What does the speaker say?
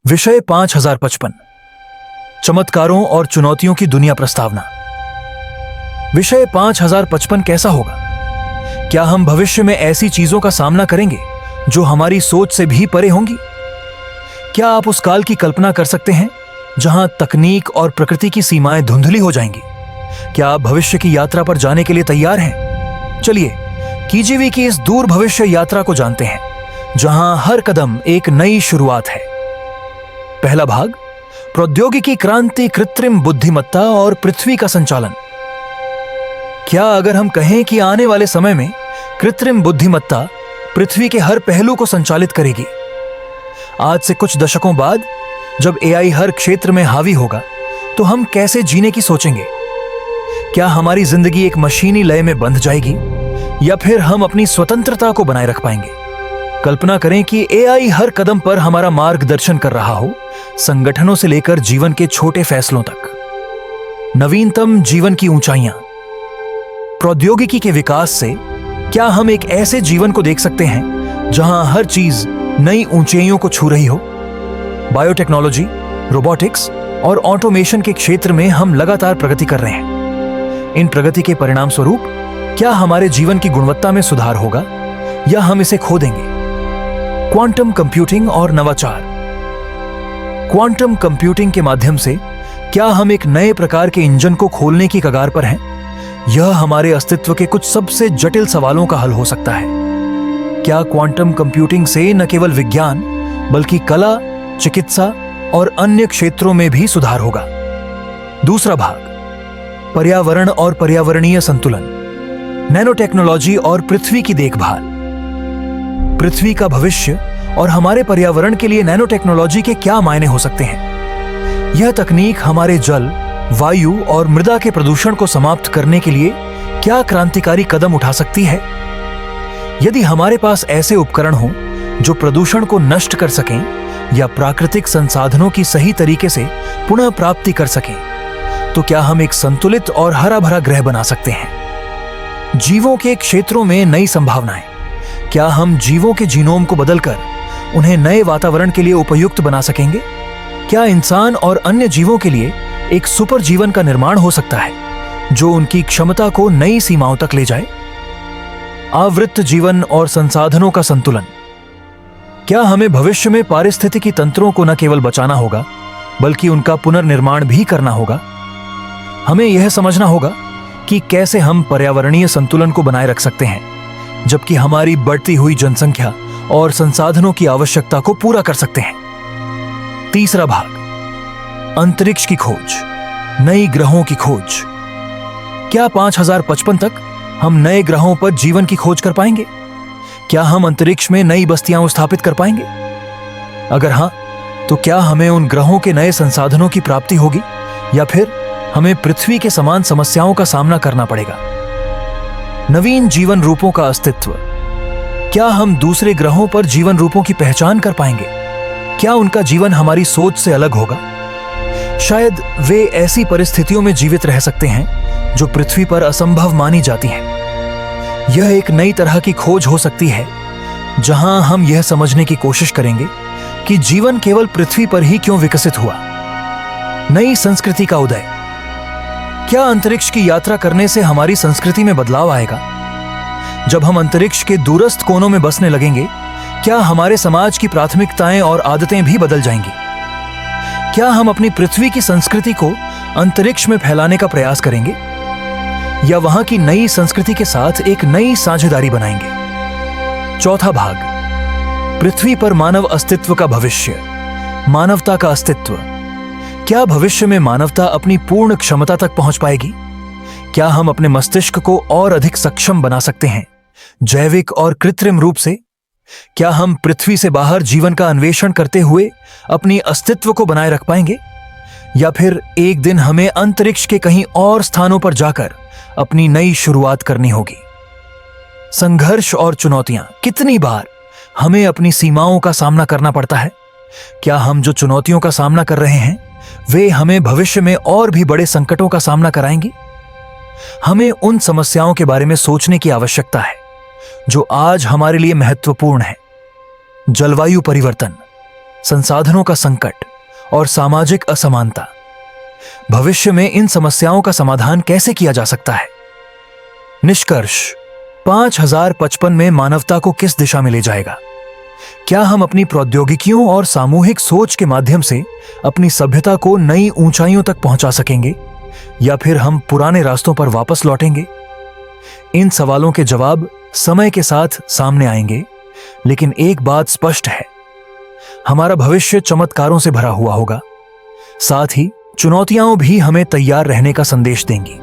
विषय 5055 चमत्कारों और चुनौतियों की दुनिया प्रस्तावना। विषय 5055 कैसा होगा? क्या हम भविष्य में ऐसी चीजों का सामना करेंगे जो हमारी सोच से भी परे होंगी? क्या आप उस काल की कल्पना कर सकते हैं जहां तकनीक और प्रकृति की सीमाएं धुंधली हो जाएंगी? क्या आप भविष्य की यात्रा पर जाने के लिए तैयार हैं? चलिए KGV की इस दूर भविष्य यात्रा को जानते हैं, जहां हर कदम एक नई शुरुआत है। पहला भाग, प्रौद्योगिकी क्रांति, कृत्रिम बुद्धिमत्ता और पृथ्वी का संचालन। क्या अगर हम कहें कि आने वाले समय में कृत्रिम बुद्धिमत्ता पृथ्वी के हर पहलू को संचालित करेगी? आज से कुछ दशकों बाद जब AI हर क्षेत्र में हावी होगा, तो हम कैसे जीने की सोचेंगे? क्या हमारी जिंदगी एक मशीनी लय में बंध जाएगी या फिर हम अपनी स्वतंत्रता को बनाए रख पाएंगे? कल्पना करें कि AI हर कदम पर हमारा मार्गदर्शन कर रहा हो, संगठनों से लेकर जीवन के छोटे फैसलों तक। नवीनतम जीवन की ऊंचाइयां। प्रौद्योगिकी के विकास से क्या हम एक ऐसे जीवन को देख सकते हैं जहां हर चीज नई ऊंचाइयों को छू रही हो? बायोटेक्नोलॉजी, रोबोटिक्स और ऑटोमेशन के क्षेत्र में हम लगातार प्रगति कर रहे हैं। इन प्रगति के परिणाम स्वरूप क्या हमारे जीवन की गुणवत्ता में सुधार होगा या हम इसे खो देंगे? क्वांटम कंप्यूटिंग और नवाचार। क्वांटम कंप्यूटिंग के माध्यम से क्या हम एक नए प्रकार के इंजन को खोलने की कगार पर हैं? यह हमारे अस्तित्व के कुछ सबसे जटिल सवालों का हल हो सकता है। क्या क्वांटम कंप्यूटिंग से न केवल विज्ञान बल्कि कला, चिकित्सा और अन्य क्षेत्रों में भी सुधार होगा? दूसरा भाग, पर्यावरण और पर्यावरणीय संतुलन। नैनो टेक्नोलॉजी और पृथ्वी की देखभाल। पृथ्वी का भविष्य और हमारे पर्यावरण के लिए नैनो टेक्नोलॉजी के क्या मायने हो सकते हैं? यह तकनीक हमारे जल, वायु और मृदा के प्रदूषण को समाप्त करने के लिए क्या क्रांतिकारी कदम उठा सकती है? यदि हमारे पास ऐसे उपकरण हों जो प्रदूषण को नष्ट कर सकें या प्राकृतिक संसाधनों की सही तरीके से पुनः प्राप्ति कर सकें, तो क्या हम एक संतुलित और हरा भरा ग्रह बना सकते हैं? जीवों के क्षेत्रों में नई संभावनाएं। क्या हम जीवों के जीनोम को बदलकर उन्हें नए वातावरण के लिए उपयुक्त बना सकेंगे? क्या इंसान और अन्य जीवों के लिए एक सुपर जीवन का निर्माण हो सकता है जो उनकी क्षमता को नई सीमाओं तक ले जाए? आवृत्त जीवन और संसाधनों का संतुलन। क्या हमें भविष्य में पारिस्थितिकी तंत्रों को न केवल बचाना होगा बल्कि उनका पुनर्निर्माण भी करना होगा? हमें यह समझना होगा कि कैसे हम पर्यावरणीय संतुलन को बनाए रख सकते हैं जबकि हमारी बढ़ती हुई जनसंख्या और संसाधनों की आवश्यकता को पूरा कर सकते हैं। तीसरा भाग, अंतरिक्ष की खोज, नई ग्रहों की खोज। क्या 5055 तक हम नए ग्रहों पर जीवन की खोज कर पाएंगे? क्या हम अंतरिक्ष में नई बस्तियां स्थापित कर पाएंगे? अगर हां, तो क्या हमें उन ग्रहों के नए संसाधनों की प्राप्ति होगी या फिर हमें पृथ्वी के समान समस्याओं का सामना करना पड़ेगा? नवीन जीवन रूपों का अस्तित्व। क्या हम दूसरे ग्रहों पर जीवन रूपों की पहचान कर पाएंगे? क्या उनका जीवन हमारी सोच से अलग होगा? शायद वे ऐसी परिस्थितियों में जीवित रह सकते हैं जो पृथ्वी पर असंभव मानी जाती हैं। यह एक नई तरह की खोज हो सकती है जहां हम यह समझने की कोशिश करेंगे कि जीवन केवल पृथ्वी पर ही क्यों विकसित हुआ। नई संस्कृति का उदय। क्या अंतरिक्ष की यात्रा करने से हमारी संस्कृति में बदलाव आएगा? जब हम अंतरिक्ष के दूरस्थ कोनों में बसने लगेंगे, क्या हमारे समाज की प्राथमिकताएं और आदतें भी बदल जाएंगी? क्या हम अपनी पृथ्वी की संस्कृति को अंतरिक्ष में फैलाने का प्रयास करेंगे या वहां की नई संस्कृति के साथ एक नई साझेदारी बनाएंगे? चौथा भाग, पृथ्वी पर मानव अस्तित्व का भविष्य, मानवता का अस्तित्व। क्या भविष्य में मानवता अपनी पूर्ण क्षमता तक पहुंच पाएगी? क्या हम अपने मस्तिष्क को और अधिक सक्षम बना सकते हैं, जैविक और कृत्रिम रूप से? क्या हम पृथ्वी से बाहर जीवन का अन्वेषण करते हुए अपनी अस्तित्व को बनाए रख पाएंगे या फिर एक दिन हमें अंतरिक्ष के कहीं और स्थानों पर जाकर अपनी नई शुरुआत करनी होगी? संघर्ष और चुनौतियां। कितनी बार हमें अपनी सीमाओं का सामना करना पड़ता है? क्या हम जो चुनौतियों का सामना कर रहे हैं वे हमें भविष्य में और भी बड़े संकटों का सामना कराएंगी? हमें उन समस्याओं के बारे में सोचने की आवश्यकता है जो आज हमारे लिए महत्वपूर्ण है। जलवायु परिवर्तन, संसाधनों का संकट और सामाजिक असमानता। भविष्य में इन समस्याओं का समाधान कैसे किया जा सकता है? निष्कर्ष, 5055 में मानवता को किस दिशा में ले जाएगा? क्या हम अपनी प्रौद्योगिकियों और सामूहिक सोच के माध्यम से अपनी सभ्यता को नई ऊंचाइयों तक पहुंचा सकेंगे, या फिर हम पुराने रास्तों पर वापस लौटेंगे? इन सवालों के जवाब समय के साथ सामने आएंगे, लेकिन एक बात स्पष्ट है, हमारा भविष्य चमत्कारों से भरा हुआ होगा। साथ ही चुनौतियां भी हमें तैयार रहने का संदेश देंगी।